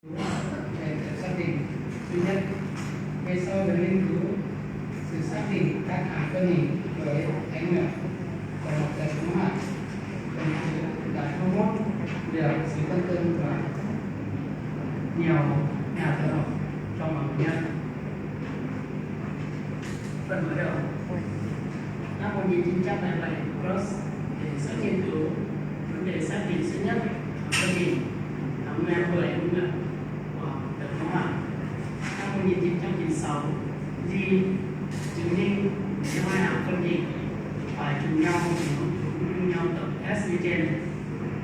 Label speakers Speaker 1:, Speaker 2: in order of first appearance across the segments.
Speaker 1: để xác định thứ nhất về sau về nghiên cứu sự xác định các hàm phân hình với ánh lượng và một cái số hạt phần đại hô mốt liệu sự phân tương và nhiều nhà thờ học trong bằng nhân. Phần mở đầu năm 1907, Gross đề xuất nghiên cứu vấn đề xác định duy nhất phân hình thắng nguyên bởi ứng lượng của đợt phóng hỏa. Năm 1996, Di chứng minh nếu hai hàm phân hình phải trùng nhau trùng nhau tập S như trên,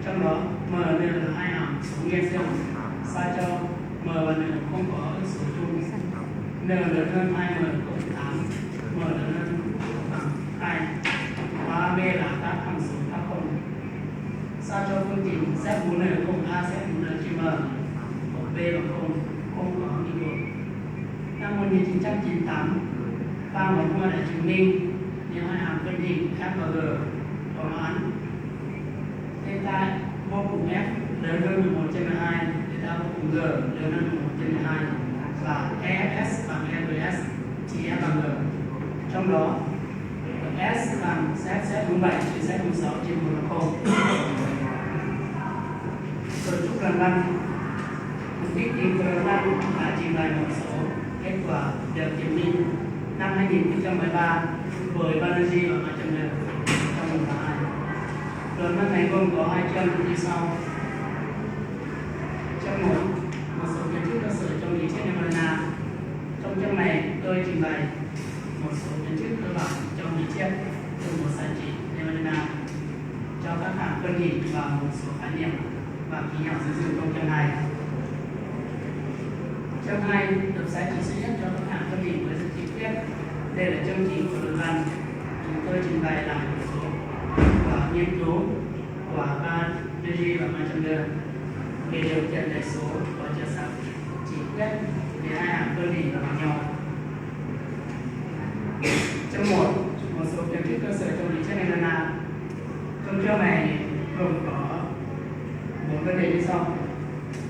Speaker 1: trong đó M là hai hàm số nguyên dương sao cho M và N không có số chung. N lớn hơn 2M cộng 8, M lớn hơn bằng 2 và B là các hàm số khác không. Sao cho phương trình Z4N cộng A Z4N chia M của B bằng không có nghi ngờ. Năm 1998, Pham và Moore đã chứng minh nếu hai hàm phân hình F và G có án theta vô cùng F lớn hơn 11/12, theta vô cùng G lớn hơn 11/12 và EFS bằng EVS chỉ F bằng G. Trong đó S bằng Z7 trừ Z6 trên 1 là 0. Cấu trúc lần 5. Mục đích nghiên cứu lần 5 là trình bày một số kết quả được chứng minh năm 2013 với Banerjee và Machandler trong một tháng 2. Luận văn này gồm có hai chương như sau. Chương 1, một số kiến thức cơ sở trong lý thuyết Newtonian. Trong chương này tôi trình bày một số kiến thức cơ bản trong lý thuyết từ một giải trị Newtonian cho các hàm phân hình và một số khái niệm và ký hiệu sử dụng trong chương 2. Chương 2 lập giá trị duy nhất cho các hàm phân hình với chi tiết. Đây là chương chính của luận văn. Chúng tôi trình bày lại một số quả nghiên cứu của Banerjee và Machandler về điều kiện đại số và cho sắc chỉ quyết để hai hàm phân hình bằng nhau. Chương 1, một số kiến thức cơ sở trong lý thuyết Newtonian. Trong chương này gồm có 4 vấn đề như sau.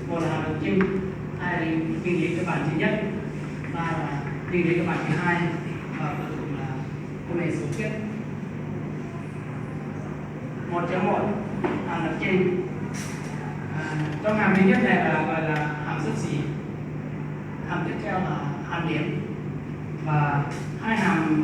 Speaker 1: Một là hàm lượng kim, hai là định lý cơ bản thứ nhất, ba là định lý cơ bản thứ hai và cuối cùng là công nghệ số thuyết. 1.1 hàm lượng kim. Trong hàm thứ nhất này là gọi là hàm xấp xỉ, hàm tiếp theo là hàm điểm và hai hàm